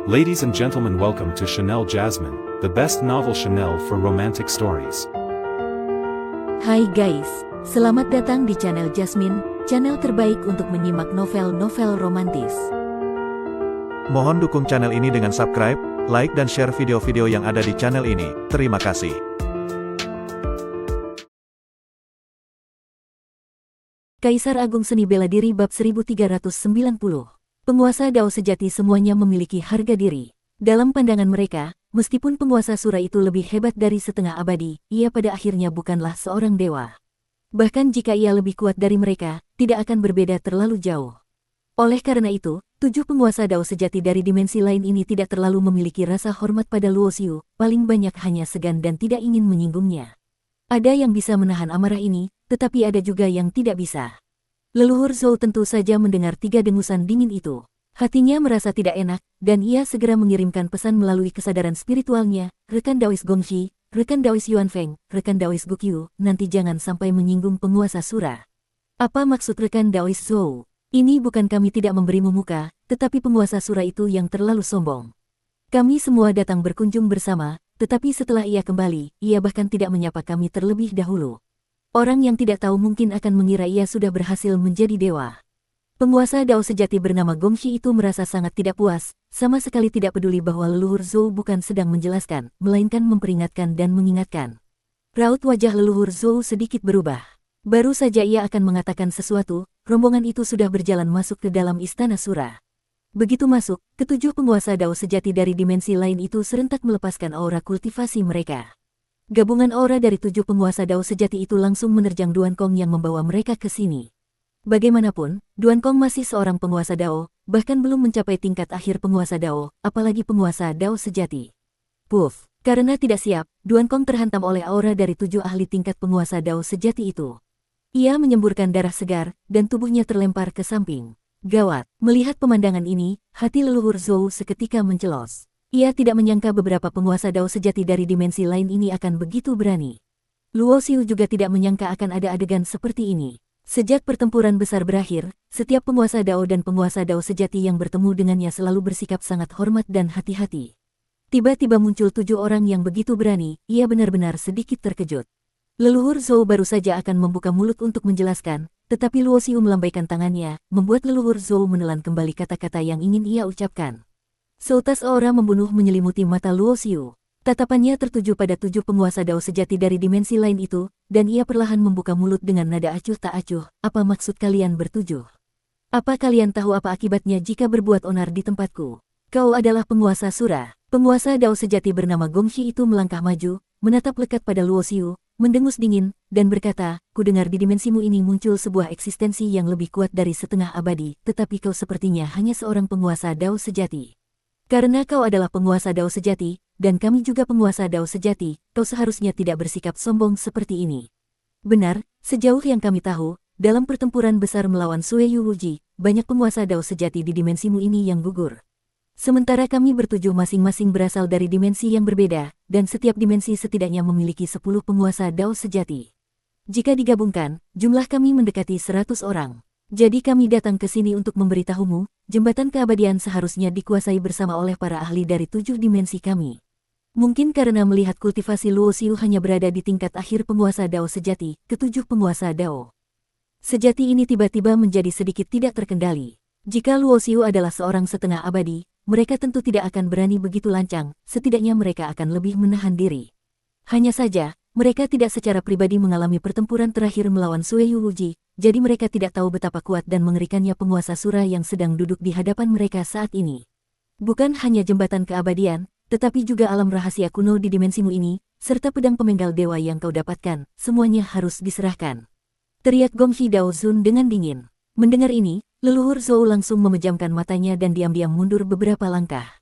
Ladies and gentlemen, welcome to Chanel Jasmine, the best novel Chanel for romantic stories. Hai guys, selamat datang di channel Jasmine, channel terbaik untuk menyimak novel-novel romantis. Mohon dukung channel ini dengan subscribe, like dan share video-video yang ada di channel ini. Terima kasih. Kaisar Agung Seni Bela Diri Bab 1390. Penguasa Dao sejati semuanya memiliki harga diri. Dalam pandangan mereka, meskipun penguasa Sura itu lebih hebat dari setengah abadi, ia pada akhirnya bukanlah seorang dewa. Bahkan jika ia lebih kuat dari mereka, tidak akan berbeda terlalu jauh. Oleh karena itu, 7 penguasa Dao sejati dari dimensi lain ini tidak terlalu memiliki rasa hormat pada Luo Xiu, paling banyak hanya segan dan tidak ingin menyinggungnya. Ada yang bisa menahan amarah ini, tetapi ada juga yang tidak bisa. Leluhur Zhou tentu saja mendengar 3 dengusan dingin itu. Hatinya merasa tidak enak, dan ia segera mengirimkan pesan melalui kesadaran spiritualnya, rekan Daois Gongxi, rekan Daois Yuan Feng, rekan Daois Gukyu, nanti jangan sampai menyinggung penguasa Sura. Apa maksud rekan Daois Zhou? Ini bukan kami tidak memberimu muka, tetapi penguasa Sura itu yang terlalu sombong. Kami semua datang berkunjung bersama, tetapi setelah ia kembali, ia bahkan tidak menyapa kami terlebih dahulu. Orang yang tidak tahu mungkin akan mengira ia sudah berhasil menjadi dewa. Penguasa Dao sejati bernama Gongxi itu merasa sangat tidak puas, sama sekali tidak peduli bahwa leluhur Zhou bukan sedang menjelaskan, melainkan memperingatkan dan mengingatkan. Raut wajah leluhur Zhou sedikit berubah. Baru saja ia akan mengatakan sesuatu, rombongan itu sudah berjalan masuk ke dalam istana Sura. Begitu masuk, ke-7 penguasa Dao sejati dari dimensi lain itu serentak melepaskan aura kultivasi mereka. Gabungan aura dari 7 penguasa Dao sejati itu langsung menerjang Duan Kong yang membawa mereka ke sini. Bagaimanapun, Duan Kong masih seorang penguasa Dao, bahkan belum mencapai tingkat akhir penguasa Dao, apalagi penguasa Dao sejati. Puff, karena tidak siap, Duan Kong terhantam oleh aura dari 7 ahli tingkat penguasa Dao sejati itu. Ia menyemburkan darah segar, dan tubuhnya terlempar ke samping. Gawat, melihat pemandangan ini, hati leluhur Zhou seketika mencelos. Ia tidak menyangka beberapa penguasa Dao sejati dari dimensi lain ini akan begitu berani. Luo Xiu juga tidak menyangka akan ada adegan seperti ini. Sejak pertempuran besar berakhir, setiap penguasa Dao dan penguasa Dao sejati yang bertemu dengannya selalu bersikap sangat hormat dan hati-hati. Tiba-tiba muncul 7 orang yang begitu berani, ia benar-benar sedikit terkejut. Leluhur Zhou baru saja akan membuka mulut untuk menjelaskan, tetapi Luo Xiu melambaikan tangannya, membuat leluhur Zhou menelan kembali kata-kata yang ingin ia ucapkan. Seutas aura membunuh menyelimuti mata Luo Xiu. Tatapannya tertuju pada 7 penguasa Dao sejati dari dimensi lain itu, dan ia perlahan membuka mulut dengan nada acuh tak acuh. Apa maksud kalian bertujuh? Apa kalian tahu apa akibatnya jika berbuat onar di tempatku? Kau adalah penguasa Sura. Penguasa Dao sejati bernama Gongxi itu melangkah maju, menatap lekat pada Luo Xiu, mendengus dingin, dan berkata, ku dengar di dimensimu ini muncul sebuah eksistensi yang lebih kuat dari setengah abadi, tetapi kau sepertinya hanya seorang penguasa Dao sejati. Karena kau adalah penguasa Dao sejati, dan kami juga penguasa Dao sejati, kau seharusnya tidak bersikap sombong seperti ini. Benar, sejauh yang kami tahu, dalam pertempuran besar melawan Sue Yu Wuji, banyak penguasa Dao sejati di dimensimu ini yang gugur. Sementara kami bertujuh masing-masing berasal dari dimensi yang berbeda, dan setiap dimensi setidaknya memiliki 10 penguasa Dao sejati. Jika digabungkan, jumlah kami mendekati 100 orang. Jadi kami datang ke sini untuk memberitahumu, jembatan keabadian seharusnya dikuasai bersama oleh para ahli dari 7 dimensi kami. Mungkin karena melihat kultivasi Luo Xiu hanya berada di tingkat akhir penguasa Dao sejati, ke-7 penguasa Dao sejati ini tiba-tiba menjadi sedikit tidak terkendali. Jika Luo Xiu adalah seorang setengah abadi, mereka tentu tidak akan berani begitu lancang, setidaknya mereka akan lebih menahan diri. Hanya saja, mereka tidak secara pribadi mengalami pertempuran terakhir melawan Sue Yu Wuji, jadi mereka tidak tahu betapa kuat dan mengerikannya penguasa Sura yang sedang duduk di hadapan mereka saat ini. Bukan hanya jembatan keabadian, tetapi juga alam rahasia kuno di dimensimu ini, serta pedang pemenggal dewa yang kau dapatkan, semuanya harus diserahkan. Teriak Gongxi Dao Zun dengan dingin. Mendengar ini, leluhur Zhou langsung memejamkan matanya dan diam-diam mundur beberapa langkah.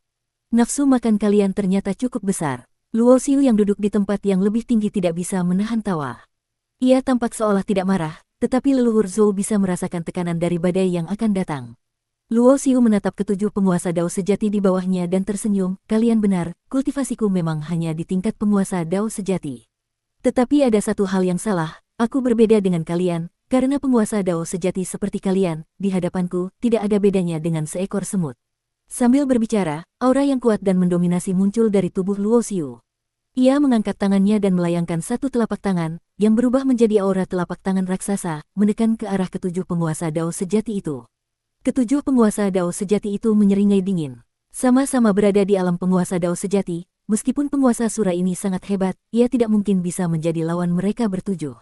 Nafsu makan kalian ternyata cukup besar. Luo Xiu yang duduk di tempat yang lebih tinggi tidak bisa menahan tawa. Ia tampak seolah tidak marah, tetapi leluhur Zhou bisa merasakan tekanan dari badai yang akan datang. Luo Xiu menatap ke-7 penguasa Dao sejati di bawahnya dan tersenyum, kalian benar, kultivasiku memang hanya di tingkat penguasa Dao sejati. Tetapi ada satu hal yang salah, aku berbeda dengan kalian, karena penguasa Dao sejati seperti kalian, di hadapanku, tidak ada bedanya dengan seekor semut. Sambil berbicara, aura yang kuat dan mendominasi muncul dari tubuh Luo Xiu. Ia mengangkat tangannya dan melayangkan satu telapak tangan, yang berubah menjadi aura telapak tangan raksasa, menekan ke arah ketujuh penguasa Dao sejati itu. Ketujuh penguasa Dao sejati itu menyeringai dingin. Sama-sama berada di alam penguasa Dao sejati, meskipun penguasa Sura ini sangat hebat, ia tidak mungkin bisa menjadi lawan mereka bertujuh.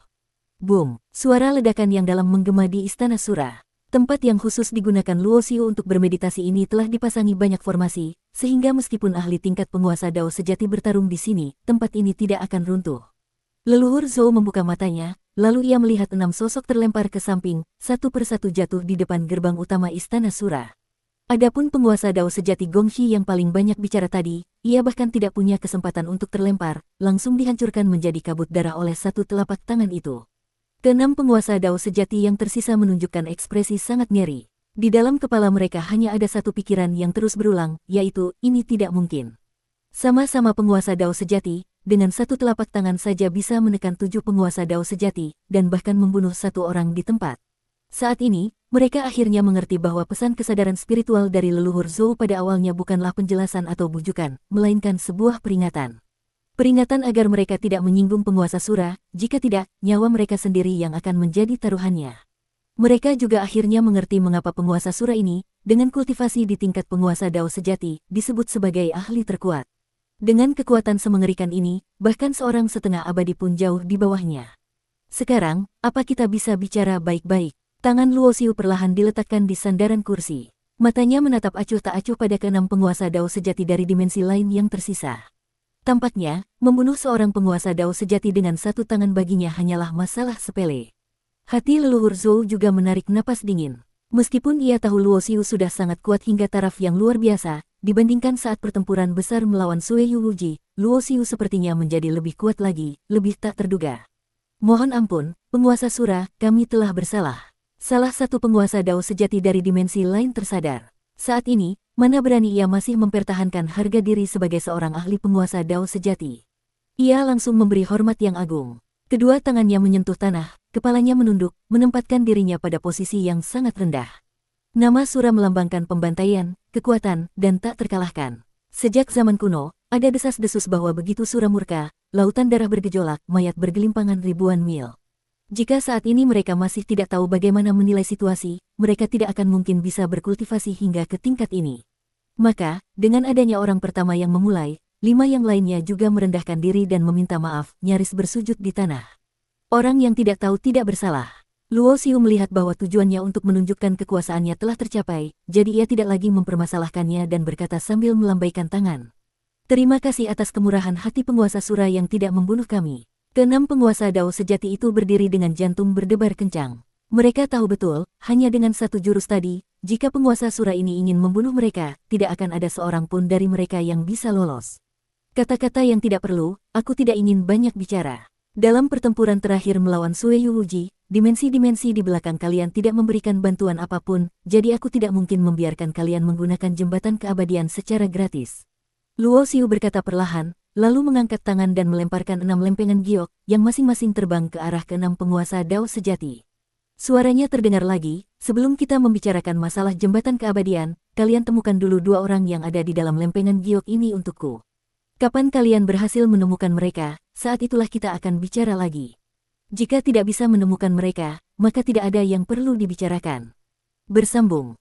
Boom! Suara ledakan yang dalam menggema di Istana Sura. Tempat yang khusus digunakan Luo Xiu untuk bermeditasi ini telah dipasangi banyak formasi, sehingga meskipun ahli tingkat penguasa Dao sejati bertarung di sini, tempat ini tidak akan runtuh. Leluhur Zhou membuka matanya, lalu ia melihat 6 sosok terlempar ke samping, satu persatu jatuh di depan gerbang utama Istana Sura. Adapun penguasa Dao sejati Gongxi yang paling banyak bicara tadi, ia bahkan tidak punya kesempatan untuk terlempar, langsung dihancurkan menjadi kabut darah oleh satu telapak tangan itu. Keenam penguasa Dao sejati yang tersisa menunjukkan ekspresi sangat ngeri. Di dalam kepala mereka hanya ada satu pikiran yang terus berulang, yaitu, ini tidak mungkin. Sama-sama penguasa Dao sejati, dengan satu telapak tangan saja bisa menekan 7 penguasa Dao sejati, dan bahkan membunuh satu orang di tempat. Saat ini, mereka akhirnya mengerti bahwa pesan kesadaran spiritual dari leluhur Zhou pada awalnya bukanlah penjelasan atau bujukan, melainkan sebuah peringatan. Peringatan agar mereka tidak menyinggung penguasa Sura, jika tidak, nyawa mereka sendiri yang akan menjadi taruhannya. Mereka juga akhirnya mengerti mengapa penguasa Sura ini, dengan kultivasi di tingkat penguasa Dao sejati, disebut sebagai ahli terkuat. Dengan kekuatan semengerikan ini, bahkan seorang setengah abadi pun jauh di bawahnya. Sekarang, apa kita bisa bicara baik-baik? Tangan Luo Xiu perlahan diletakkan di sandaran kursi. Matanya menatap acuh tak acuh pada keenam penguasa Dao sejati dari dimensi lain yang tersisa. Tampaknya, membunuh seorang penguasa Dao sejati dengan satu tangan baginya hanyalah masalah sepele. Hati leluhur Zhou juga menarik napas dingin. Meskipun ia tahu Luo Xiu sudah sangat kuat hingga taraf yang luar biasa, dibandingkan saat pertempuran besar melawan Sue Yu Wuji, Luo Xiu sepertinya menjadi lebih kuat lagi, lebih tak terduga. Mohon ampun, penguasa Sura, kami telah bersalah. Salah satu penguasa Dao sejati dari dimensi lain tersadar. Saat ini, mana berani ia masih mempertahankan harga diri sebagai seorang ahli penguasa Dao sejati. Ia langsung memberi hormat yang agung. Kedua tangannya menyentuh tanah, kepalanya menunduk, menempatkan dirinya pada posisi yang sangat rendah. Nama Sura melambangkan pembantaian, kekuatan, dan tak terkalahkan. Sejak zaman kuno, ada desas-desus bahwa begitu Sura murka, lautan darah bergejolak, mayat bergelimpangan ribuan mil. Jika saat ini mereka masih tidak tahu bagaimana menilai situasi, mereka tidak akan mungkin bisa berkultivasi hingga ke tingkat ini. Maka, dengan adanya orang pertama yang memulai, 5 yang lainnya juga merendahkan diri dan meminta maaf, nyaris bersujud di tanah. Orang yang tidak tahu tidak bersalah. Luo Xiu melihat bahwa tujuannya untuk menunjukkan kekuasaannya telah tercapai, jadi ia tidak lagi mempermasalahkannya dan berkata sambil melambaikan tangan. Terima kasih atas kemurahan hati penguasa Sura yang tidak membunuh kami. Keenam penguasa Dao sejati itu berdiri dengan jantung berdebar kencang. Mereka tahu betul, hanya dengan satu jurus tadi, jika penguasa Sura ini ingin membunuh mereka, tidak akan ada seorang pun dari mereka yang bisa lolos. Kata-kata yang tidak perlu, aku tidak ingin banyak bicara. Dalam pertempuran terakhir melawan Sue Yu Wuji, dimensi-dimensi di belakang kalian tidak memberikan bantuan apapun, jadi aku tidak mungkin membiarkan kalian menggunakan jembatan keabadian secara gratis. Luo Xiu berkata perlahan, lalu mengangkat tangan dan melemparkan 6 lempengan giok, yang masing-masing terbang ke arah ke-6 penguasa Dao sejati. Suaranya terdengar lagi, sebelum kita membicarakan masalah jembatan keabadian, kalian temukan dulu 2 orang yang ada di dalam lempengan giok ini untukku. Kapan kalian berhasil menemukan mereka, saat itulah kita akan bicara lagi. Jika tidak bisa menemukan mereka, maka tidak ada yang perlu dibicarakan. Bersambung.